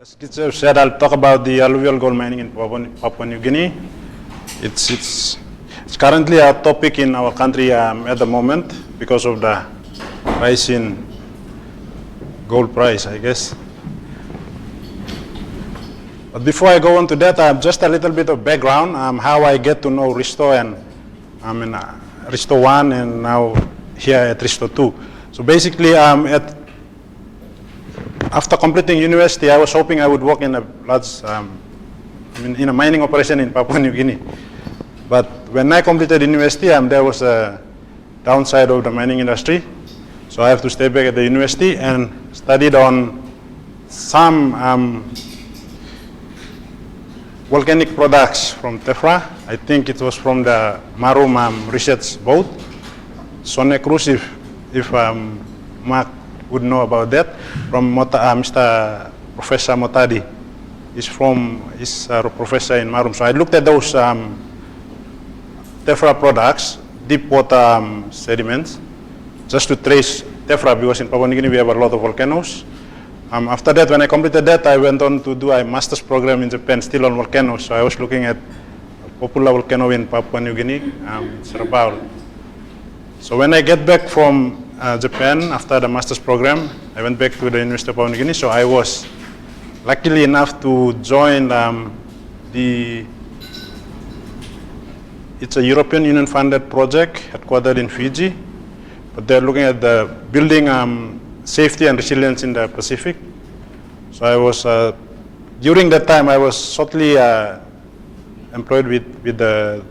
As Kitchev said, I'll talk about the alluvial gold mining in Papua New Guinea. It's currently a topic in our country at the moment because of the rise in gold price, I guess. But before I go on to that, just a little bit of background, how I get to know ReSToRE, and I'm in ReSToRE 1 and now here at ReSToRE 2. So basically, after completing university, I was hoping I would work in a large, in a mining operation in Papua New Guinea. But when I completed university, there was a downside of the mining industry. So I have to stay back at the university and studied on some volcanic products from Tefra. I think it was from the Marum research boat. Sone Cruise, if Mark would know about that, from Mr. Professor Motadi. He's a professor in Marum. So I looked at those Tefra products, deep water sediments, just to trace Tefra, because in Papua New Guinea we have a lot of volcanoes. After that, when I completed that, I went on to do a master's program in Japan, still on volcanoes. So I was looking at a popular volcano in Papua New Guinea, it's Wau. So when I get back from Japan after the master's program, I went back to the University of Papua New Guinea. So I was luckily enough to join it's a European Union funded project headquartered in Fiji, but they're looking at the building safety and resilience in the Pacific. So I was, during that time, I was shortly employed with the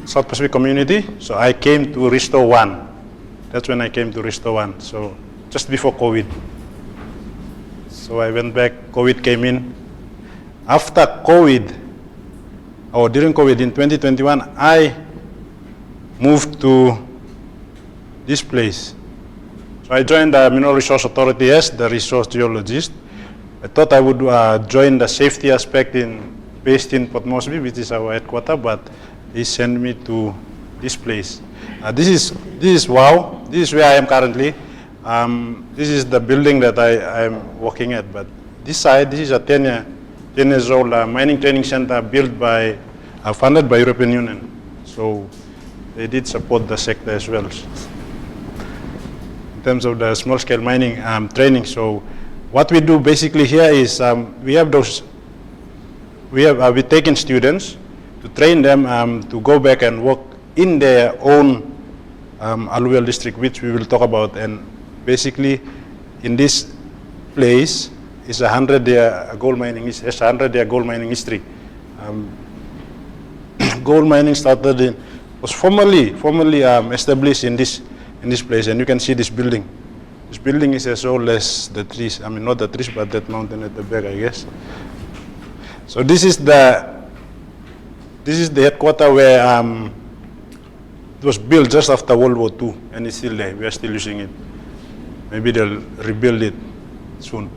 South Pacific community. So I came to ReSToRE 1. That's when I came to ReSToRE 1, so just before COVID. So I went back, COVID came in. After COVID, or during COVID in 2021, I moved to this place. So I joined the Mineral Resource Authority as the resource geologist. I thought I would join the safety aspect based in Port Moresby, which is our headquarters, but they sent me to this place. This is Wau. This is where I am currently. This is the building that I am working at. But this side, this is a 10 years old mining training center built by, funded by European Union. So they did support the sector as well. In terms of the small scale mining training. So what we do basically here is we take in students to train them to go back and work in their own alluvial district, which we will talk about. And basically in this place is 100-year gold mining, has 100-year gold mining history. Gold mining was formally established in this place, and you can see this building. This building is as old as the trees. I mean, not the trees, but that mountain at the back, I guess. So this is the headquarters where it was built just after World War II, and it's still there. We are still using it. Maybe they'll rebuild it soon.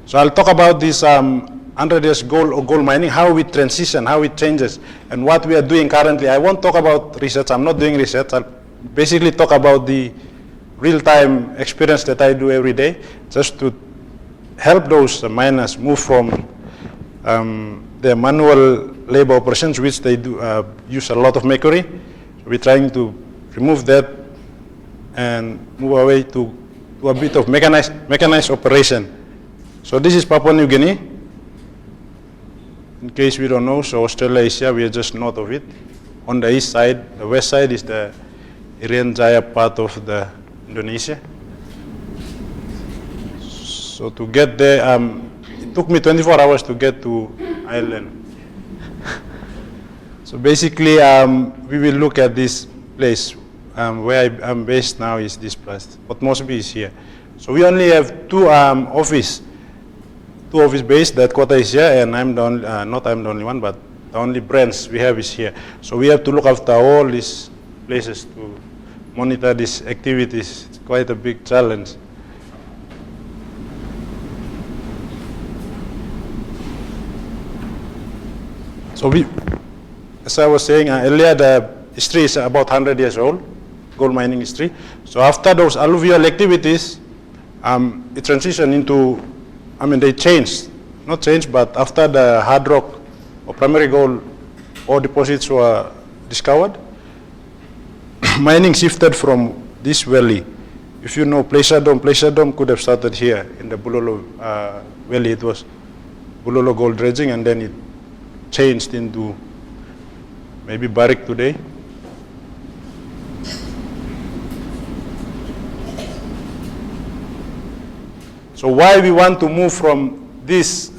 So I'll talk about this 100 years gold mining, how we transition, how it changes, and what we are doing currently. I won't talk about research. I'm not doing research. I'll basically talk about the real-time experience that I do every day, just to help those miners move from their manual labor operations, which they do use a lot of mercury. So we're trying to remove that and move away to a bit of mechanized operation. So this is Papua New Guinea. In case we don't know, so Australasia, we are just north of it. On the east side, the west side is the Irian Jaya part of the Indonesia. So to get there, it took me 24 hours to get to Ireland. So basically, we will look at this place. Where I'm based now is this place. Port Moresby is here. So we only have two office based. That quarter is here, and I'm the only, not I'm the only one, but the only branch we have is here. So we have to look after all these places to monitor these activities. It's quite a big challenge. So as I was saying earlier, the history is about 100 years old, gold mining history. So after those alluvial activities, it transitioned into, they changed, not changed, but after the hard rock or primary gold ore deposits were discovered, mining shifted from this valley. If you know Placer Dome could have started here in the Bulolo valley. It was Bulolo gold dredging, and then it changed into maybe Barrick today. So why we want to move from this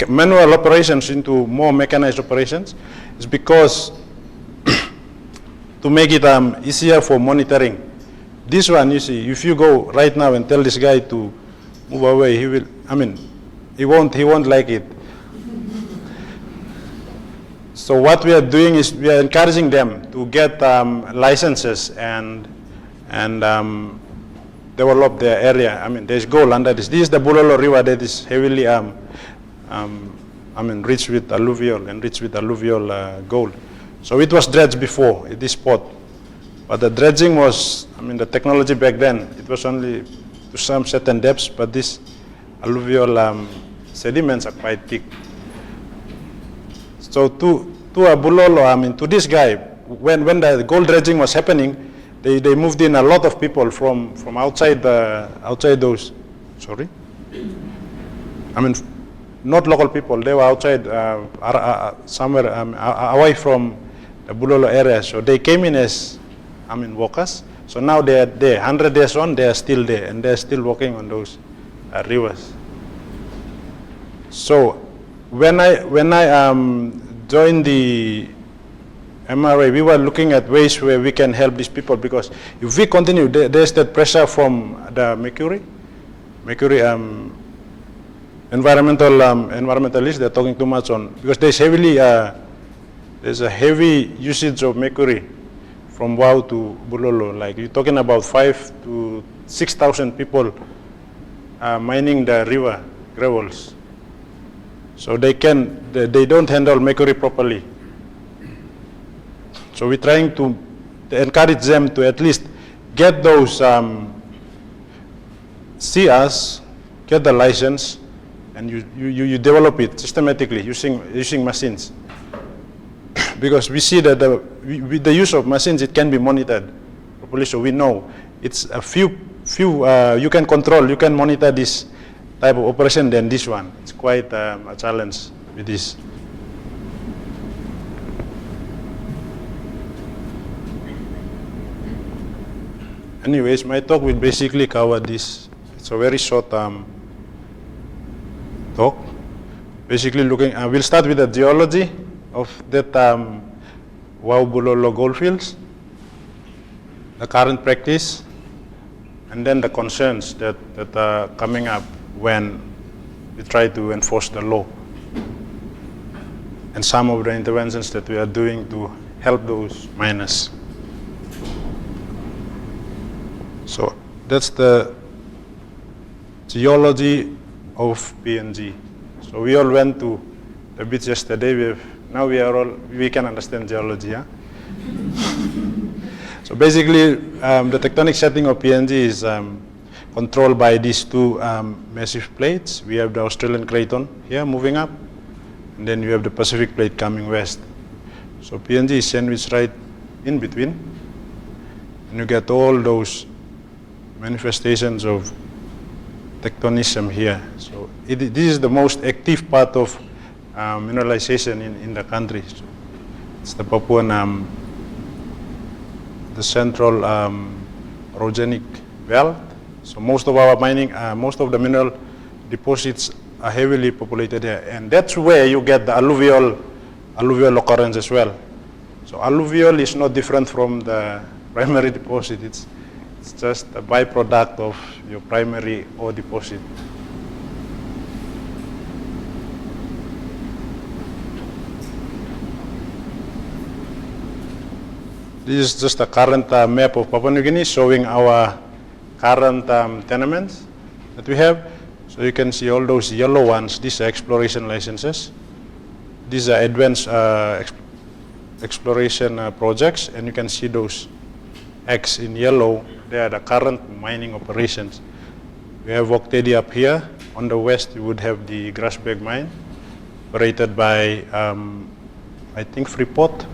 manual operations into more mechanized operations is because to make it easier for monitoring. This one, you see, if you go right now and tell this guy to move away, he will, he won't like it. So what we are doing is we are encouraging them to get licenses and develop their area. There's gold under this. This is the Bulolo River that is heavily rich with alluvial and rich with alluvial gold. So it was dredged before at this spot, but the dredging was, the technology back then, it was only to some certain depths, but these alluvial sediments are quite thick. So to Bulolo, to this guy, when the gold dredging was happening, they moved in a lot of people from outside those, not local people. They were outside somewhere away from the Bulolo area. So they came in as workers. So now they are there. 100 years on, they are still there, and they are still working on those rivers. So when I joined the MRA, we were looking at ways where we can help these people, because if we continue, there's that pressure from the mercury environmentalists. They're talking too much on, because there's a heavy usage of mercury from Wau to Bulolo. Like you're talking about 5,000 to 6,000 people mining the river gravels. So they don't handle mercury properly. So we're trying to encourage them to at least get those, see us, get the license, and you develop it systematically using machines. Because we see that with the use of machines, it can be monitored properly, so we know it's a few you can control, you can monitor this type of operation than this one. It's quite a challenge with this. Anyways, my talk will basically cover this. It's a very short talk. Basically we'll start with the geology of that Wau-Bulolo Goldfields, the current practice, and then the concerns that are coming up when we try to enforce the law, and some of the interventions that we are doing to help those miners. So that's the geology of PNG. So we all went to the beach yesterday. Now we can understand geology. Yeah? So basically, the tectonic setting of PNG is controlled by these two massive plates. We have the Australian Craton here moving up, and then you have the Pacific plate coming west. So PNG is sandwiched right in between, and you get all those manifestations of tectonism here. So this is the most active part of mineralization in the country. So it's the Papuan, the central orogenic belt. So most of our mining, most of the mineral deposits are heavily populated here, and that's where you get the alluvial occurrence as well. So alluvial is not different from the primary deposit. It's just a byproduct of your primary ore deposit. This is just a current map of Papua New Guinea showing our current tenements that we have. So you can see all those yellow ones. These are exploration licenses. These are advanced exploration projects, and you can see those X in yellow, they are the current mining operations. We have Tedi up here. On the west, you would have the Grassberg mine, operated by, I think, Freeport.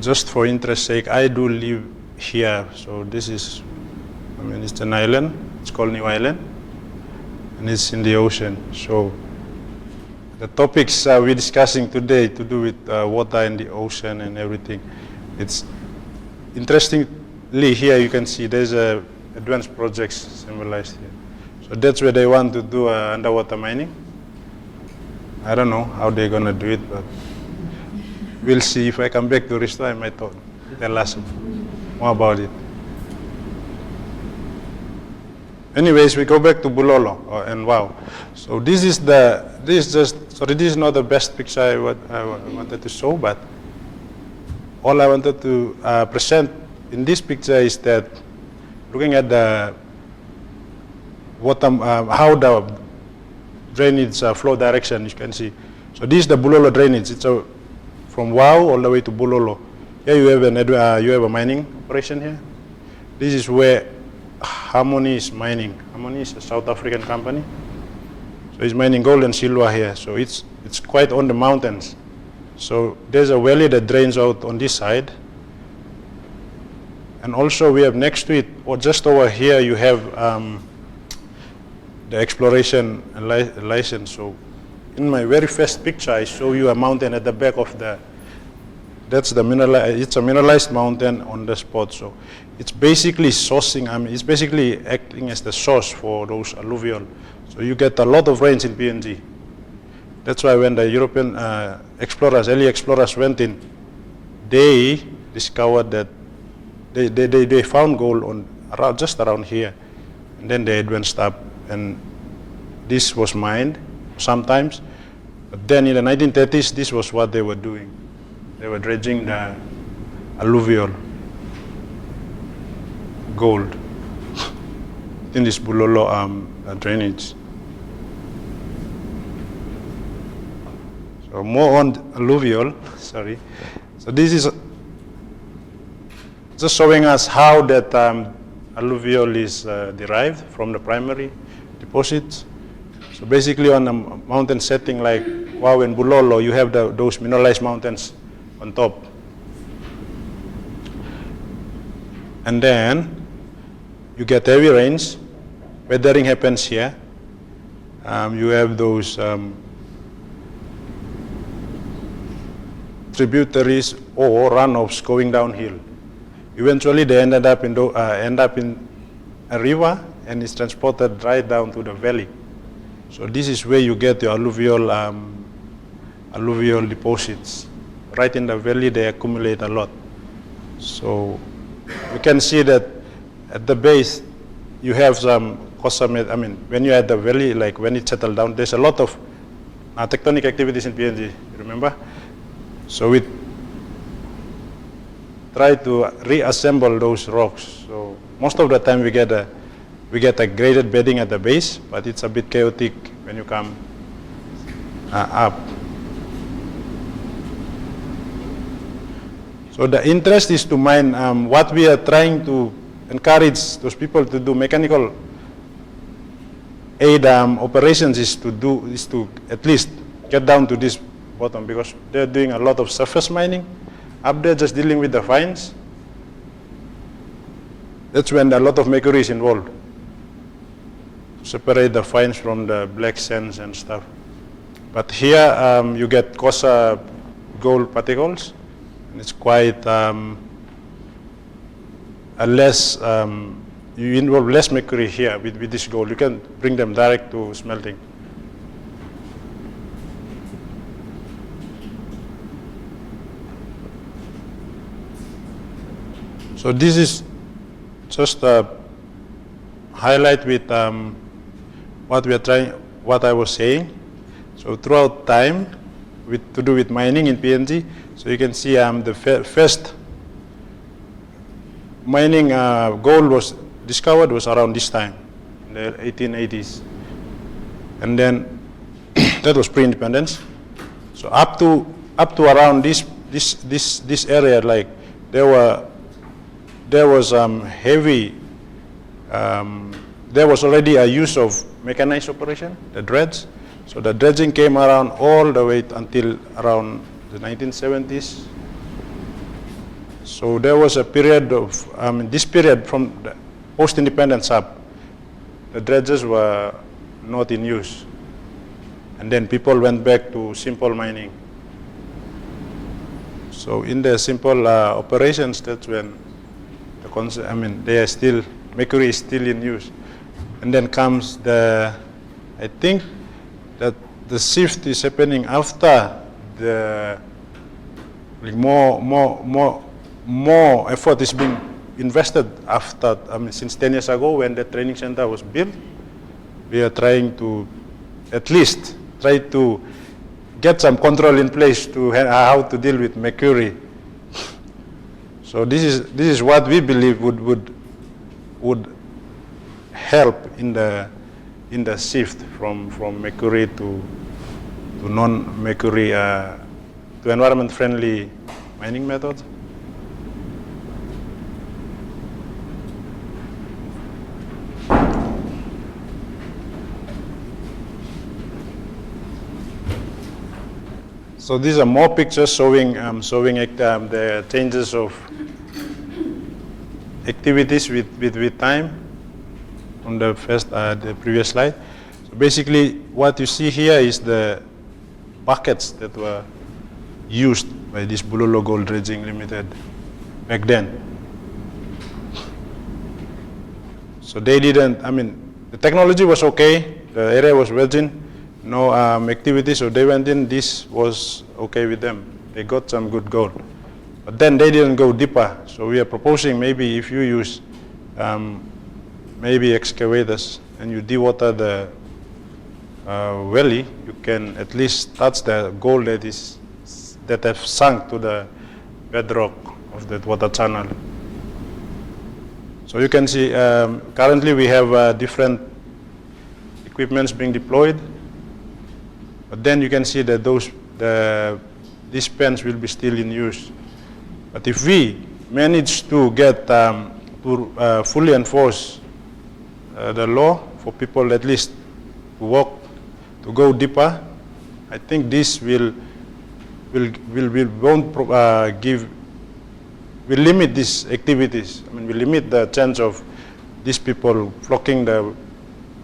Just for interest sake, I do live here. So this is, it's an island. It's called New Island, and it's in the ocean. So the topics we're discussing today to do with water in the ocean and everything. It's interestingly here you can see there's advanced projects symbolized here. So that's where they want to do underwater mining. I don't know how they're gonna do it, but we'll see. If I come back to ReSToRE, I might tell us more about it. Anyways, we go back to Bulolo and Wau. So this is not the best picture I wanted to show, but all I wanted to present in this picture is that looking at the water, how the drainage flow direction, you can see. So this is the Bulolo drainage. It's from Wau all the way to Bulolo. Here you have a mining operation here. This is where Harmony is mining. Harmony is a South African company. So it's mining gold and silver here. So it's quite on the mountains. So there's a valley that drains out on this side. And also we have next to it, or just over here, you have the exploration license. So in my very first picture, I show you a mountain at the back of it's a mineralized mountain on the spot. So it's basically sourcing, it's basically acting as the source for those alluvial. So you get a lot of rains in PNG. That's why when the European early explorers went in, they discovered that they found gold just around here. And then they advanced up, and this was mined sometimes. But then in the 1930s, this was what they were doing. They were dredging the alluvial gold in this Bulolo drainage. So more on alluvial, sorry. So this is just showing us how that alluvial is derived from the primary deposits. So basically on a mountain setting like Wau and Bulolo, you have those mineralized mountains on top. And then you get heavy rains, weathering happens here. You have those tributaries or runoffs going downhill. Eventually they end up in a river, and it's transported right down to the valley. So this is where you get your alluvial deposits. Right in the valley, they accumulate a lot. So you can see that at the base, you have some when you're at the valley, like when it settled down, there's a lot of tectonic activities in PNG, remember? So we try to reassemble those rocks. So most of the time we get a graded bedding at the base, but it's a bit chaotic when you come up. So the interest is to mine. What we are trying to encourage those people to do mechanical aid operations is to at least get down to this bottom, because they're doing a lot of surface mining up there, just dealing with the fines. That's when a lot of mercury is involved. Separate the fines from the black sands and stuff. But here you get Cosa gold particles, and it's quite you involve less mercury here with this gold. You can bring them direct to smelting. So this is just a highlight with what I was saying. So throughout time, to do with mining in PNG, so you can see the first mining gold was discovered was around this time, in the 1880s. And then that was pre-independence. So up to around this this area, like there was heavy. There was already a use of mechanized operation, the dredge. So the dredging came around all the way until around the 1970s. So there was a period of, this period from the post-independence up, the dredges were not in use. And then people went back to simple mining. So in the simple operations, that's when they are still, mercury is still in use. And then comes I think that the shift is happening after the, like more effort is being invested after, since 10 years ago when the training center was built. We are trying to at least try to get some control in place to how to deal with mercury. So this is what we believe would help in the shift from mercury to non-mercury to environment-friendly mining methods. So these are more pictures showing the changes of activities with time on the previous slide. So basically what you see here is the buckets that were used by this Bulolo Gold Dredging Limited back then. So they didn't, the technology was okay, the area was virgin, no activity, so they went in, this was okay with them. They got some good gold. But then they didn't go deeper, so we are proposing maybe if you use maybe excavators and you dewater the valley, you can at least touch the gold that have sunk to the bedrock of that water channel. So you can see currently we have different equipments being deployed. But then you can see that these pens will be still in use. But if we manage to get fully enforce the law for people at least to go deeper, I think this will limit these activities. We limit the chance of these people flocking the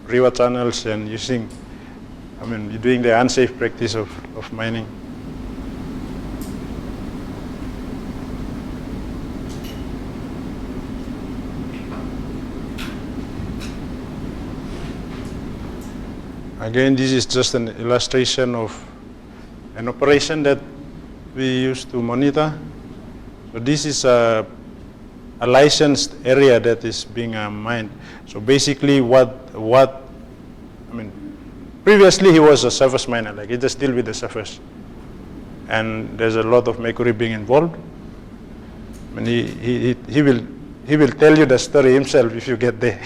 river channels and doing the unsafe practice of mining. Again, this is just an illustration of an operation that we used to monitor. So this is a licensed area that is being mined. So basically previously he was a surface miner, like he just deal with the surface. And there's a lot of mercury being involved. He will tell you the story himself if you get there.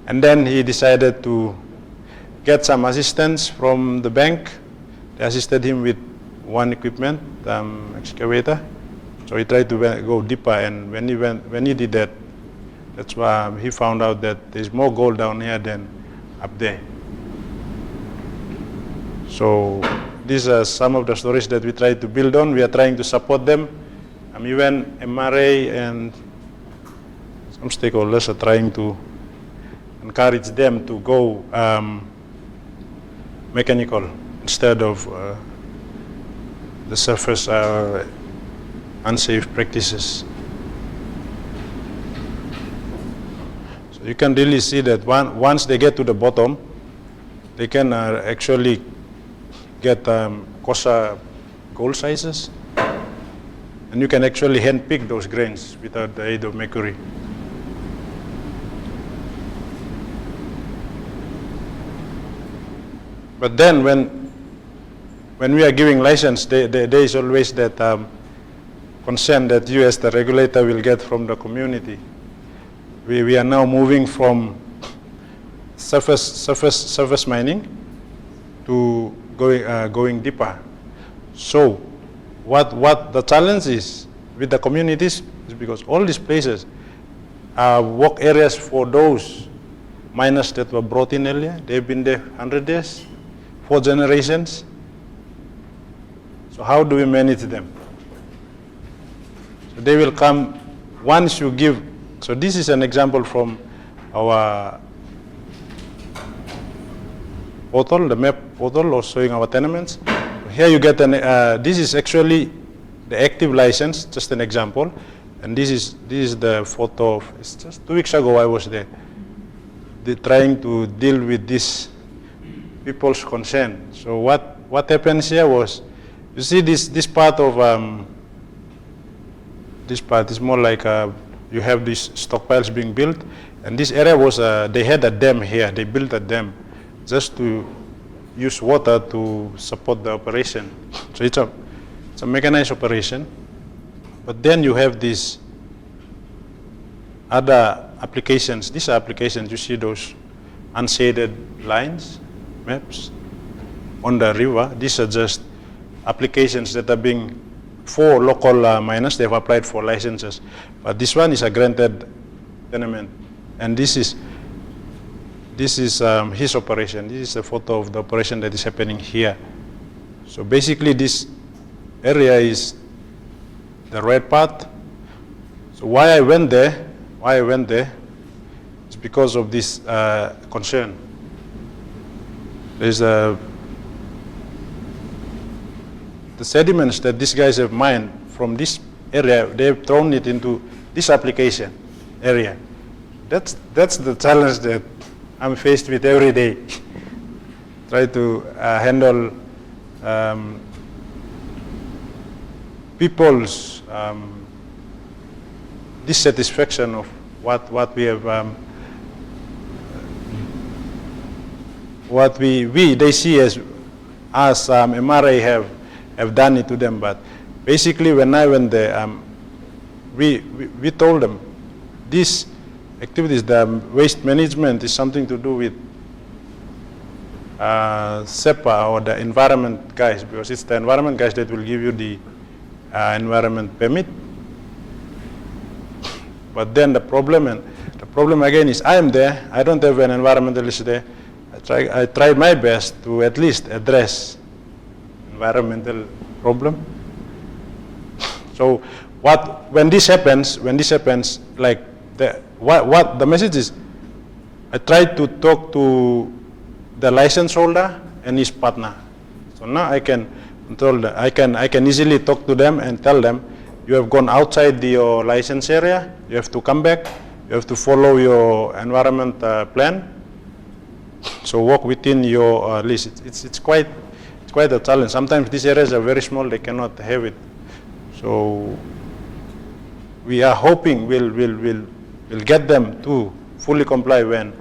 And then he decided to get some assistance from the bank. They assisted him with one equipment, excavator. So he tried to go deeper, and when he did that, that's why he found out that there's more gold down here than up there. So these are some of the stories that we try to build on. We are trying to support them. Even MRA and some stakeholders are trying to encourage them to go mechanical instead of the surface unsafe practices. So you can really see that once they get to the bottom, they can actually get Kosa gold sizes, and you can actually hand pick those grains without the aid of mercury. But then when we are giving license, there is always that concern that you as the regulator will get from the community. We are now moving from surface mining to going deeper. So what the challenge is with the communities is because all these places are work areas for those miners that were brought in earlier. They've been there 100 years, 4 generations. So how do we manage them? So they will come once you give. So this is an example from our portal, the map portal, or showing our tenements. Here you get this is actually the active license, just an example. And this is the photo of, it's just 2 weeks ago I was there. They're trying to deal with this people's concern. So what happens here was, you see this part of, this part is more like you have these stockpiles being built. And this area was, they had a dam here. They built a dam just to use water to support the operation. So it's a mechanized operation. But then you have these other applications. These are applications, you see those unshaded lines, maps on the river. These are just applications that are being for local miners. They've applied for licenses. But this one is a granted tenement. And this is his operation. This is a photo of the operation that is happening here. So basically this area is the red part. So why I went there is because of this concern. There's the sediments that these guys have mined from this area, they've thrown it into this application area. That's the challenge that I'm faced with every day. Try to handle people's dissatisfaction of what we have, what they see as MRA have done it to them. But basically, when I went there, we told them these activities, the waste management is something to do with SEPA or the environment guys, because it's the environment guys that will give you the environment permit. But then the problem again is I am there, I don't have an environmentalist there. I tried my best to at least address environmental problem. So when this happens, like what the message is, I tried to talk to the license holder and his partner. So now I can control that. I can easily talk to them and tell them, you have gone outside your license area, you have to come back, you have to follow your environment plan. So work within your list. It's quite a challenge. Sometimes these areas are very small, they cannot have it. So we are hoping we'll get them to fully comply when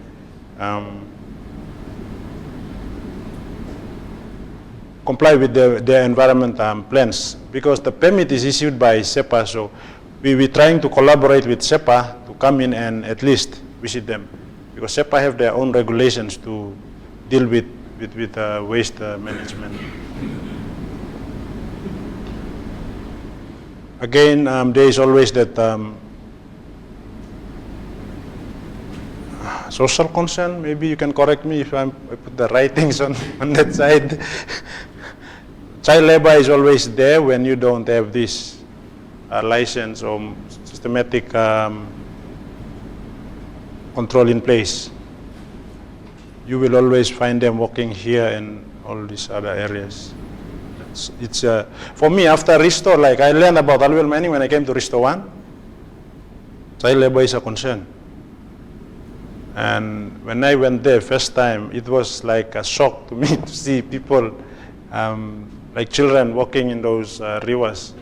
comply with their environment plans, because the permit is issued by SEPA. So we're trying to collaborate with SEPA to come in and at least visit them, because SEPA have their own regulations to deal with waste management. Again, there is always that social concern. Maybe you can correct me if I put the right things on that side. Child labor is always there when you don't have this license or systematic control in place. You will always find them working here and all these other areas. It's for me, after ReSToRE, like I learned about alluvial mining when I came to ReSToRE 1. Child labor is a concern. And when I went there first time, it was like a shock to me to see people, like children walking in those rivers.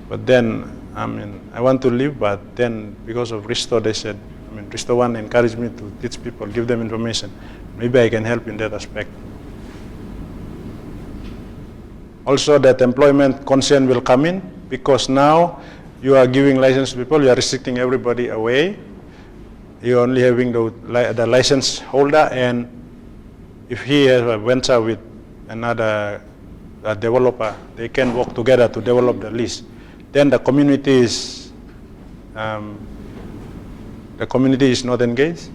But then, I want to leave, but then because of ReSToRE, they said, ReSToRE 1 encouraged me to teach people, give them information. Maybe I can help in that aspect. Also, that employment concern will come in, because now you are giving license to people, you are restricting everybody away. You're only having the license holder, and if he has a venture with another the developer, they can work together to develop the lease. Then the community is not engaged.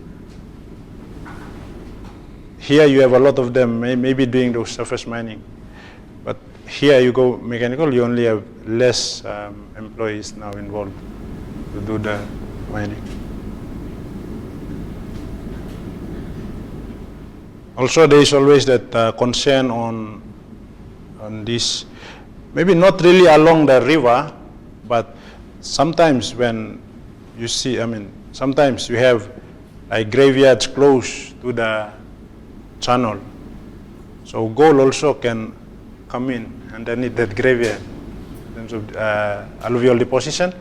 Here you have a lot of them maybe doing those surface mining. But here you go mechanical, you only have less employees now involved to do the mining. Also, there is always that concern on this, maybe not really along the river, but sometimes when you see, sometimes you have like graveyards close to the channel. So gold also can come in underneath that graveyard in terms of alluvial deposition.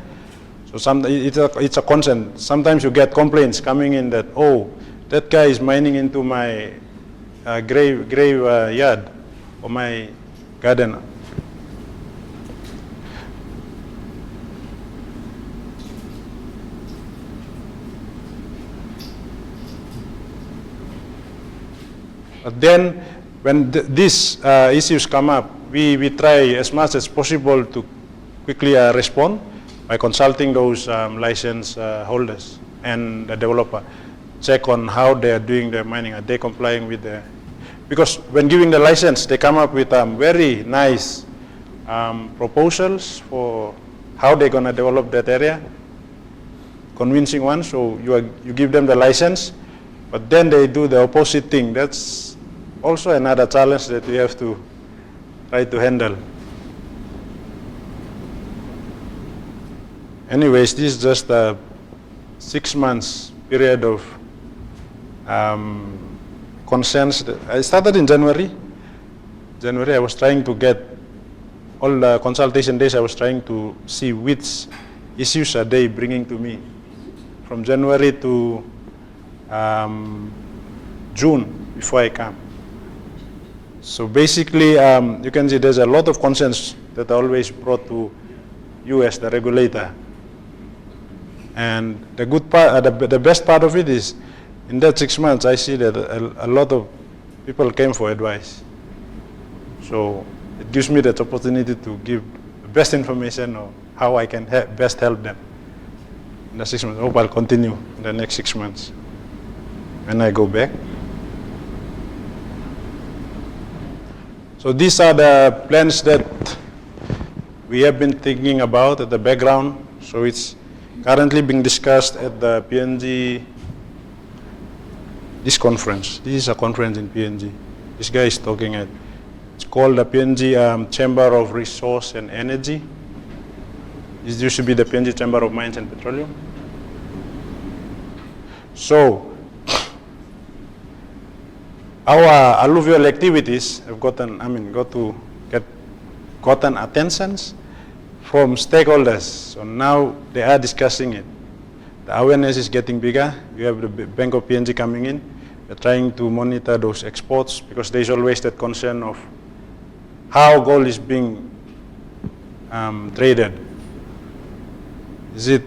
So it's a concern. Sometimes you get complaints coming in that, oh, that guy is mining into my grave yard or my garden. But then, when these issues come up, we try as much as possible to quickly respond by consulting those license holders and the developer. Check on how they are doing their mining. Are they complying with the... Because when giving the license, they come up with very nice proposals for how they're going to develop that area, convincing ones. So you give them the license, but then they do the opposite thing. That's also another challenge that we have to try to handle. Anyways, this is just a 6 months period of concerns. I started in January. I was trying to get all the consultation days. I was trying to see which issues are they bringing to me from January to June before I come. So basically, you can see there's a lot of concerns that are always brought to you as the regulator. And the good part, the best part of it is, in that 6 months, I see that a lot of people came for advice. So it gives me that opportunity to give the best information on how I can best help them in the 6 months. I hope I'll continue in the next 6 months when I go back. So these are the plans that we have been thinking about at the background. So it's currently being discussed at the PNG, this conference. This is a conference in PNG. This guy is talking at, it's called the PNG Chamber of Resource and Energy. This used to be the PNG Chamber of Mines and Petroleum. So, our alluvial activities have gotten attentions from stakeholders. So now they are discussing it. The awareness is getting bigger. We have the Bank of PNG coming in. We're trying to monitor those exports because there's always that concern of how gold is being traded. Is it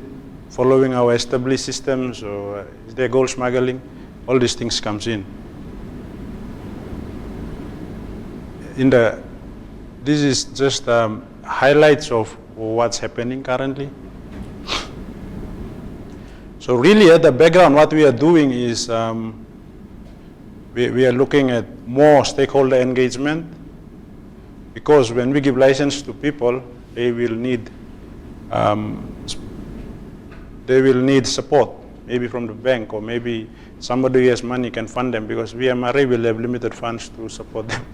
following our established systems, or is there gold smuggling? All these things comes in. This is just highlights of what's happening currently. So really at the background, what we are doing is we are looking at more stakeholder engagement, because when we give license to people, they will need support, maybe from the bank, or maybe somebody who has money can fund them, because VMRA will have limited funds to support them.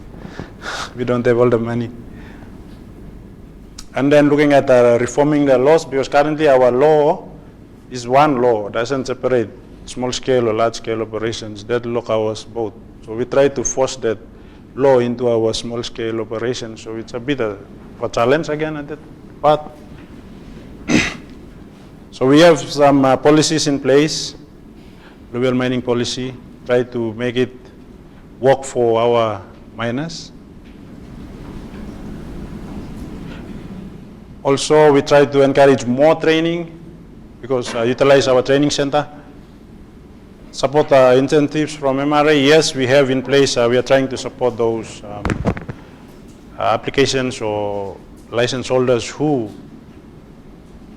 We don't have all the money. And then looking at reforming the laws, because currently our law is one law, doesn't separate small scale or large scale operations. That law covers both. So we try to force that law into our small scale operations. So it's a bit of a challenge again at that part. So we have some policies in place, alluvial mining policy, try to make it work for our miners. Also, we try to encourage more training, because utilize our training center. Support incentives from MRA, yes, we have in place. We are trying to support those applications or license holders who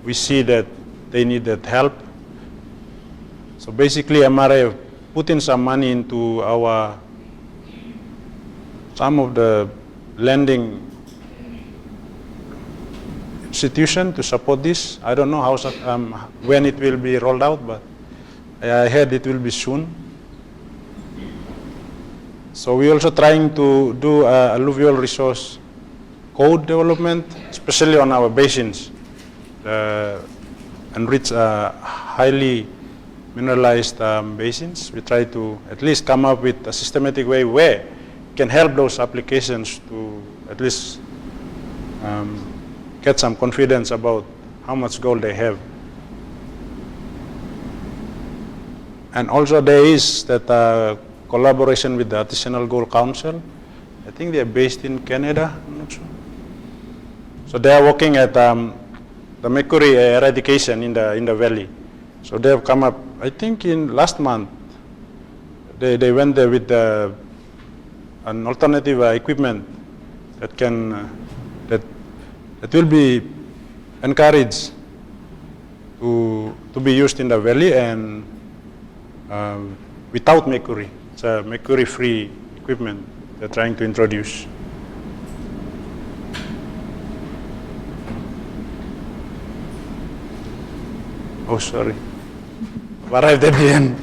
we see that they needed help. So basically, MRA put in some money into some of the lending institution to support this. I don't know when it will be rolled out, but I heard it will be soon. So we're also trying to do alluvial resource code development, especially on our basins, enriched, highly mineralized basins. We try to at least come up with a systematic way where we can help those applications to at least get some confidence about how much gold they have. And also there is that collaboration with the Artisanal Gold Council. I think they're based in Canada, I'm not sure. So they are working at the mercury eradication in the valley. So they have come up, I think in last month, they went there with an alternative equipment that can, that will be encouraged to be used in the valley and without mercury. It's a mercury-free equipment they're trying to introduce. Oh, sorry. Arrived at the end.